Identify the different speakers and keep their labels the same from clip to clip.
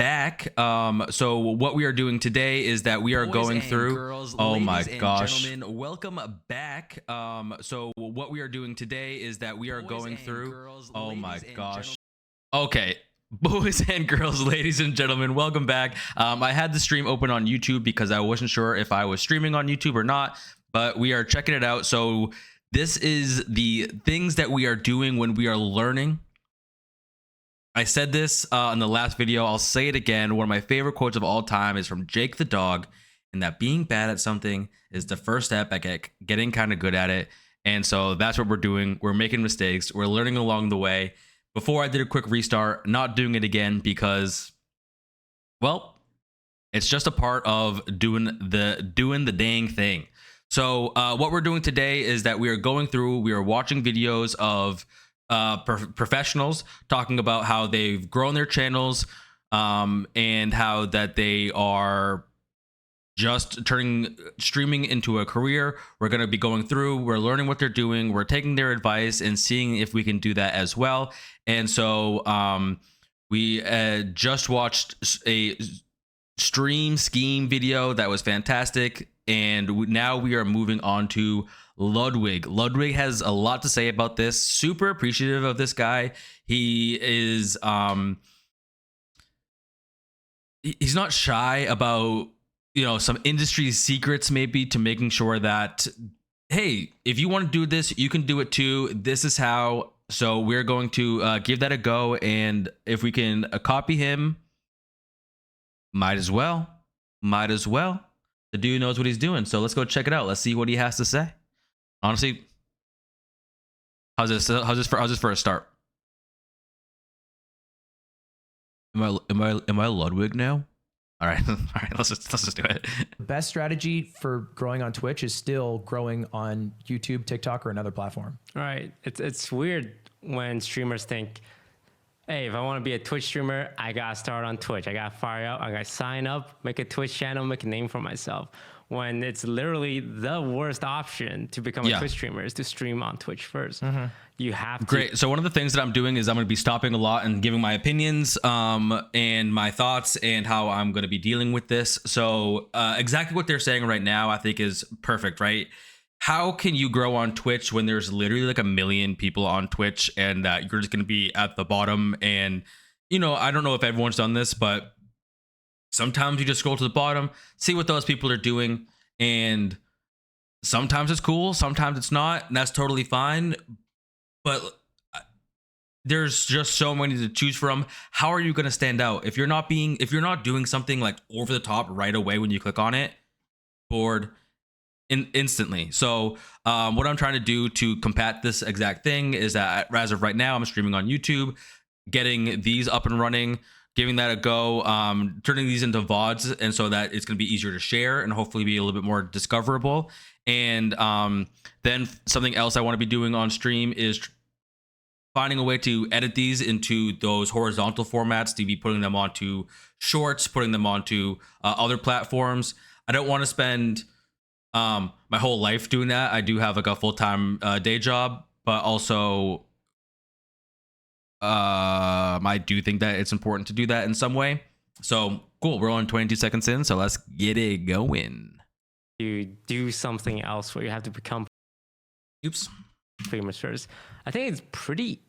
Speaker 1: back. So what we are doing today is that we are going through.
Speaker 2: Girls,
Speaker 1: oh
Speaker 2: ladies
Speaker 1: my
Speaker 2: and
Speaker 1: gosh!
Speaker 2: gentlemen, welcome back.
Speaker 1: So what we are doing today is that we are going through.
Speaker 2: Girls,
Speaker 1: oh my
Speaker 2: ladies and
Speaker 1: gosh! Okay. Boys and girls, ladies and gentlemen, welcome back. I had the stream open on YouTube because I wasn't sure if I was streaming on YouTube or not, but we are checking it out. So this is the things that we are doing when we are learning. I said this in the last video. I'll say it again. One of my favorite quotes of all time is from Jake the dog, and that being bad at something is the first step at getting kind of good at it. And so that's what we're doing. We're making mistakes. We're learning along the way. Before I did a quick restart, not doing it again because, well, it's just a part of doing the dang thing. So what we're doing today is that we are going through, we are watching videos of professionals talking about how they've grown their channels and how that they are just turning streaming into a career. We're going to be going through, we're learning what they're doing, we're taking their advice and seeing if we can do that as well. And so we just watched a stream scheme video that was fantastic, and now we are moving on to Ludwig. Ludwig has a lot to say about this. Super appreciative of this guy. He is he's not shy about, you know, some industry secrets, maybe, to making sure that, hey, if you want to do this, you can do it too. This is how. So we're going to give that a go, and if we can copy him, might as well. The dude knows what he's doing. So let's go check it out. Let's see what he has to say. Honestly, how's this for a start? Am I Ludwig now? All right, let's just do it.
Speaker 3: The best strategy for growing on Twitch is still growing on YouTube, TikTok, or another platform.
Speaker 4: Right. It's weird when streamers think, hey, if I want to be a Twitch streamer, I got to start on Twitch. I got to fire up. I got to sign up, make a Twitch channel, make a name for myself. When it's literally the worst option to become a Twitch streamer is to stream on Twitch first. You have to.
Speaker 1: Great. So one of the things that I'm doing is I'm going to be stopping a lot and giving my opinions and my thoughts and how I'm going to be dealing with this. So exactly what they're saying right now, I think, is perfect, right? How can you grow on Twitch when there's literally like 1 million people on Twitch and you're just going to be at the bottom? And, you know, I don't know if everyone's done this, but sometimes you just scroll to the bottom, see what those people are doing, and sometimes it's cool, sometimes it's not, and that's totally fine. But there's just so many to choose from. How are you going to stand out if you're not doing something like over the top right away when you click on it? Bored instantly. So what I'm trying to do to combat this exact thing is that as of right now, I'm streaming on YouTube, getting these up and running, giving that a go, turning these into VODs, and so that it's going to be easier to share and hopefully be a little bit more discoverable. And then something else I want to be doing on stream is finding a way to edit these into those horizontal formats, to be putting them onto shorts, putting them onto other platforms. I don't want to spend my whole life doing that. I do have like a full-time day job, but also I do think that it's important to do that in some way. So cool, we're on 22 seconds in, so let's get it going.
Speaker 4: You do something else where you have to become famous first. I think it's pretty,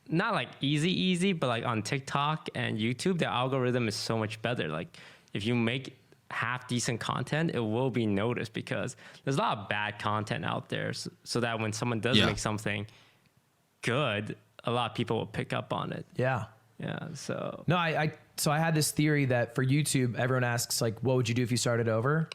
Speaker 4: not like easy, but like on TikTok and YouTube, the algorithm is so much better. Like if you make half decent content, it will be noticed because there's a lot of bad content out there, so that when someone does make something good, a lot of people will pick up on it.
Speaker 3: Yeah.
Speaker 4: So
Speaker 3: no, I had this theory that for YouTube, everyone asks like, what would you do if you started over?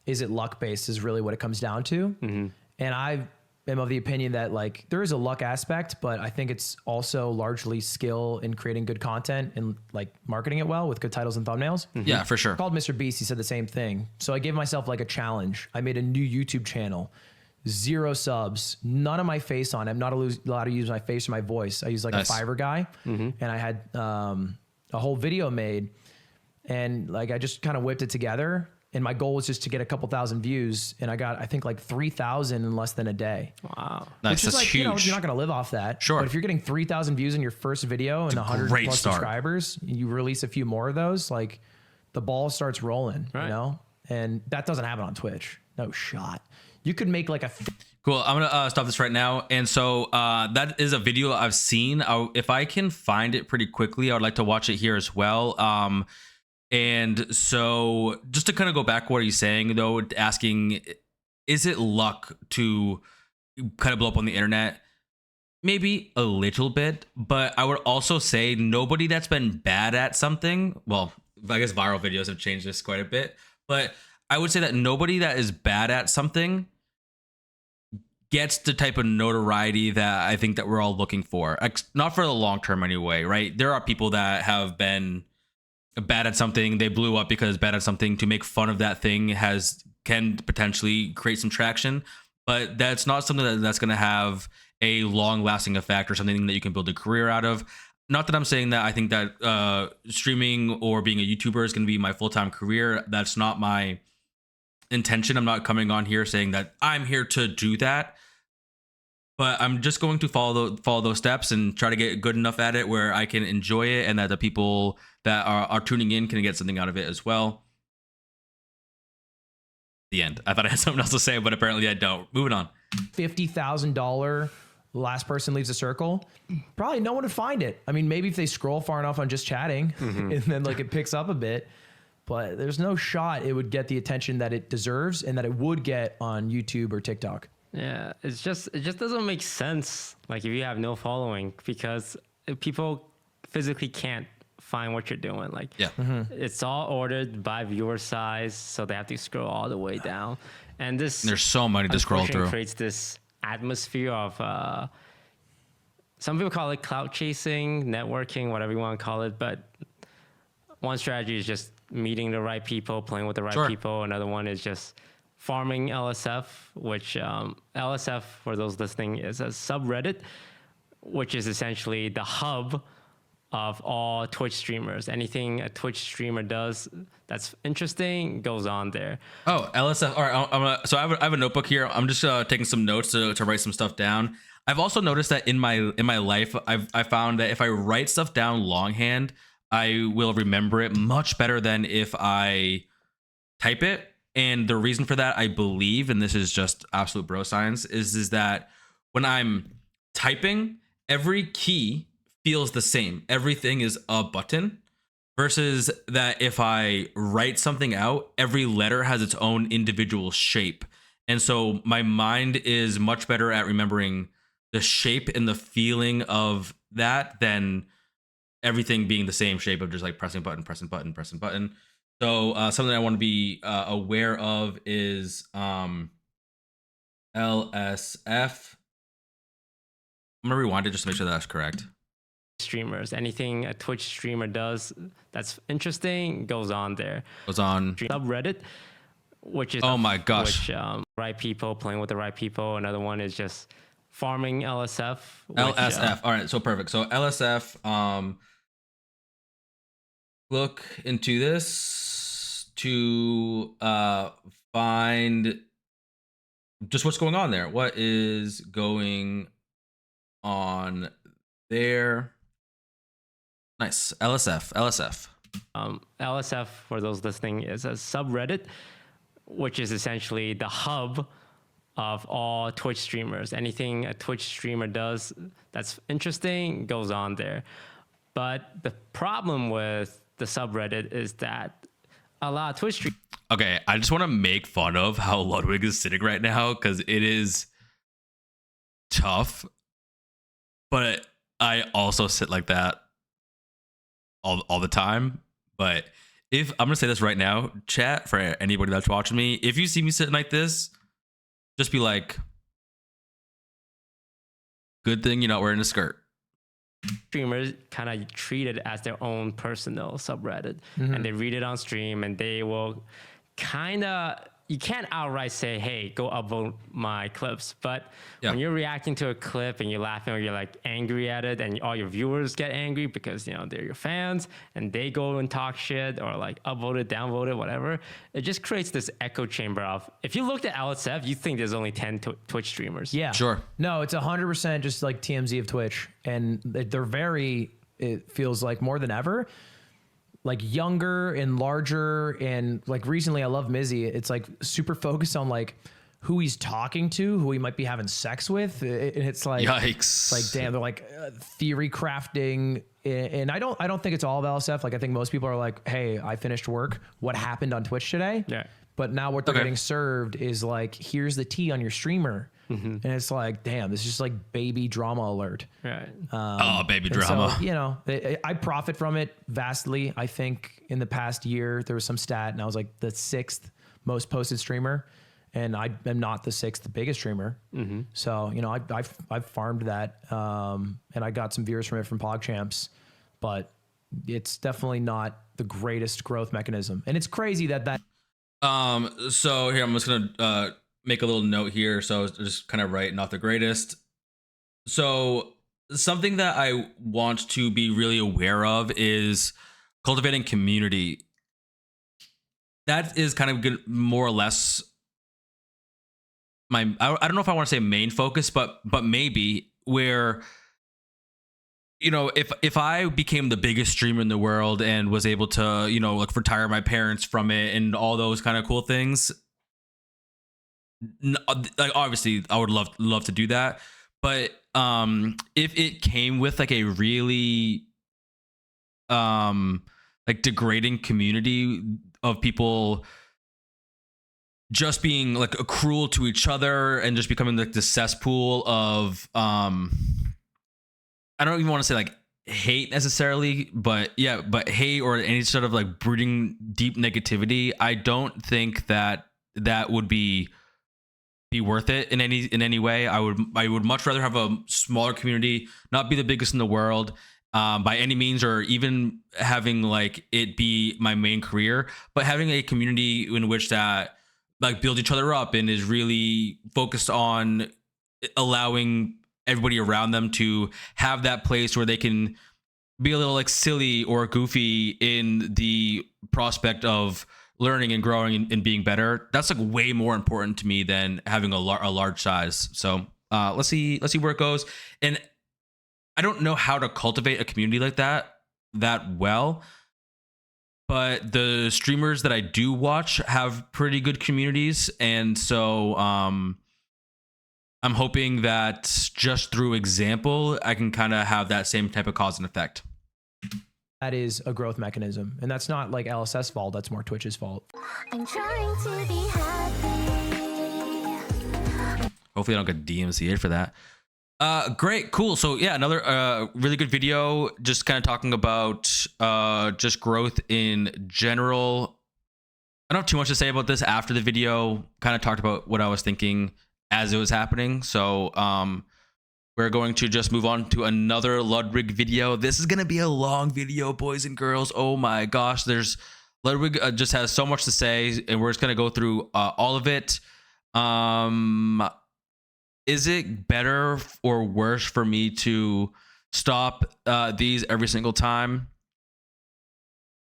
Speaker 3: Is it luck based is really what it comes down to. And I am of the opinion that like there is a luck aspect, but I think it's also largely skill in creating good content and like marketing it well with good titles and thumbnails.
Speaker 1: Yeah, for sure.
Speaker 3: Called Mr. Beast, he said the same thing. So I gave myself like a challenge. I made a new YouTube channel, 0 subs, none of my face on it. I'm not allowed to use my face or my voice. I use like a Fiverr guy, and I had a whole video made, and like I just kind of whipped it together. And my goal was just to get a couple thousand views, and I got, I think, like 3,000 in less than a day.
Speaker 4: Wow.
Speaker 1: Nice.
Speaker 3: Which is
Speaker 1: That's
Speaker 3: like,
Speaker 1: huge.
Speaker 3: you know, you're not going to live off that.
Speaker 1: Sure.
Speaker 3: But if you're getting 3,000 views in your first video and 100
Speaker 1: great
Speaker 3: plus
Speaker 1: start.
Speaker 3: subscribers, you release a few more of those, like the ball starts rolling,
Speaker 4: Right.
Speaker 3: you know? And that doesn't happen on Twitch. No shot. You could make like a
Speaker 1: Cool. I'm gonna stop this right now. And so that is a video I've seen. If I can find it pretty quickly, I would like to watch it here as well. And so just to kind of go back, what are you saying though? Asking, is it luck to kind of blow up on the internet? Maybe a little bit, but I would also say nobody that's been bad at something. Well, I guess viral videos have changed this quite a bit, but I would say that nobody that is bad at something gets the type of notoriety that I think that we're all looking for. Not for the long term anyway, right? There are people that have been bad at something, they blew up because bad at something. To make fun of that thing can potentially create some traction, but that's not something that's going to have a long lasting effect or something that you can build a career out of. Not that I'm saying that I think that streaming or being a YouTuber is going to be my full-time career. That's not my intention. I'm not coming on here saying that I'm here to do that, but I'm just going to follow those steps and try to get good enough at it where I can enjoy it and that the people that are tuning in can get something out of it as well. The end. I thought I had something else to say, but apparently I don't. Moving on.
Speaker 3: $50,000 last person leaves a circle, probably no one would find it. I mean, maybe if they scroll far enough on just chatting and then like it picks up a bit, but there's no shot it would get the attention that it deserves and that it would get on YouTube or TikTok.
Speaker 4: Yeah, it just doesn't make sense. Like if you have no following, because people physically can't find what you're doing. Like
Speaker 1: Yeah.
Speaker 4: it's all ordered by viewer size, so they have to scroll all the way down. And this
Speaker 1: There's so many to scroll
Speaker 4: unfortunately
Speaker 1: through.
Speaker 4: creates this atmosphere of some people call it clout chasing, networking, whatever you want to call it. But one strategy is just meeting the right people, playing with the right
Speaker 1: Sure.
Speaker 4: people. Another one is just farming LSF, which LSF, for those listening, is a subreddit, which is essentially the hub of all Twitch streamers. Anything a Twitch streamer does that's interesting goes on there.
Speaker 1: Oh, LSF. All right. So I have a notebook here. I'm just taking some notes to write some stuff down. I've also noticed that in my life, I found that if I write stuff down longhand, I will remember it much better than if I type it. And the reason for that, I believe, and this is just absolute bro science, is that when I'm typing, every key feels the same. Everything is a button. Versus that if I write something out, every letter has its own individual shape. And so my mind is much better at remembering the shape and the feeling of that than everything being the same shape of just like pressing button, pressing button, pressing button. So something I want to be aware of is LSF. I'm going to rewind it just to make sure that's correct.
Speaker 4: Streamers, anything a Twitch streamer does that's interesting goes on there.
Speaker 1: Goes on.
Speaker 4: Subreddit, which is
Speaker 1: Oh my gosh.
Speaker 4: which right people, playing with the right people. Another one is just farming LSF.
Speaker 1: LSF. All right, so perfect. So LSF, look into this to find just what's going on there. What is going on there? Nice. LSF.
Speaker 4: LSF, for those listening, is a subreddit, which is essentially the hub of all Twitch streamers. Anything a Twitch streamer does that's interesting goes on there. But the problem with the subreddit is that a lot of Twitch streamers
Speaker 1: Okay, I just want to make fun of how Ludwig is sitting right now because it is tough, but I also sit like that all the time. But if I'm gonna say this right now, chat, for anybody that's watching me, if you see me sitting like this, just be like, good thing you're not wearing a skirt.
Speaker 4: streamers kind of treat it as their own personal subreddit, and they read it on stream, and they will kind of you can't outright say, hey, go upvote my clips. But
Speaker 1: Yeah.
Speaker 4: when you're reacting to a clip and you're laughing or you're like angry at it and all your viewers get angry because, you know, they're your fans and they go and talk shit or like upvote it, downvote it, whatever, it just creates this echo chamber of, if you looked at LSF, you think there's only 10 Twitch streamers.
Speaker 3: Yeah.
Speaker 1: Sure.
Speaker 3: No, it's 100% just like TMZ of Twitch. And they're very, it feels like more than ever, like younger and larger. And like recently, I love Mizzy. It's like super focused on like who he's talking to, who he might be having sex with. And it's like,
Speaker 1: Yikes.
Speaker 3: it's like, damn, they're like theory crafting. And I don't think it's all of LSF. Like I think most people are like, hey, I finished work. What happened on Twitch today?
Speaker 4: Yeah.
Speaker 3: But now what they're
Speaker 1: Okay.
Speaker 3: getting served is like, here's the tea on your streamer. And it's like, damn, this is just like baby drama alert.
Speaker 4: Right.
Speaker 1: Oh, baby
Speaker 3: And
Speaker 1: drama.
Speaker 3: so, you know, I profit from it vastly. I think in the past year, there was some stat and I was like the 6th most posted streamer. And I am not the 6th biggest streamer. So, you know, I've farmed that. And I got some viewers from it from PogChamps. But it's definitely not the greatest growth mechanism. And it's crazy that
Speaker 1: So here I'm just gonna make a little note here. So just kind of right, not the greatest. So something that I want to be really aware of is cultivating community. That is kind of good, more or less my. I don't know if I want to say main focus, but maybe where. You know, if I became the biggest streamer in the world and was able to, you know, like retire my parents from it and all those kind of cool things, like obviously I would love to do that. But if it came with like a really like degrading community of people just being like cruel to each other and just becoming like the cesspool of I don't even want to say like hate necessarily, but yeah, but hate or any sort of like brooding deep negativity. I don't think that would be worth it in any way. I would much rather have a smaller community, not be the biggest in the world by any means, or even having like it be my main career, but having a community in which that like build each other up and is really focused on allowing everybody around them to have that place where they can be a little like silly or goofy in the prospect of learning and growing and being better. That's like way more important to me than having a large size. So let's see where it goes. And I don't know how to cultivate a community like that well, but the streamers that I do watch have pretty good communities. And so I'm hoping that just through example, I can kind of have that same type of cause and effect.
Speaker 3: that is a growth mechanism. And that's not like LSS fault. That's more Twitch's fault.
Speaker 5: I'm trying to be happy.
Speaker 1: Hopefully I don't get DMCA'd for that. Great, cool. So yeah, another really good video, just kind of talking about just growth in general. I don't have too much to say about this after the video. Kind of talked about what I was thinking as it was happening. So we're going to just move on to another Ludwig video. This is going to be a long video, boys and girls. Oh my gosh, Ludwig just has so much to say, and we're just going to go through all of it. Is it better or worse for me to stop these every single time?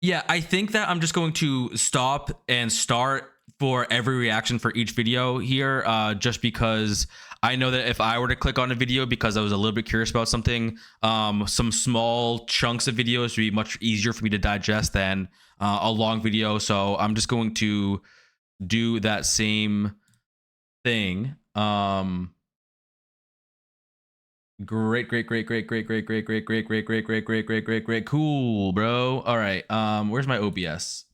Speaker 1: Yeah, I think that I'm just going to stop and start for every reaction for each video here, just because I know that if I were to click on a video because I was a little bit curious about something, some small chunks of videos would be much easier for me to digest than a long video. So I'm just going to do that same thing. Great. Cool, bro. All right. Where's my OBS?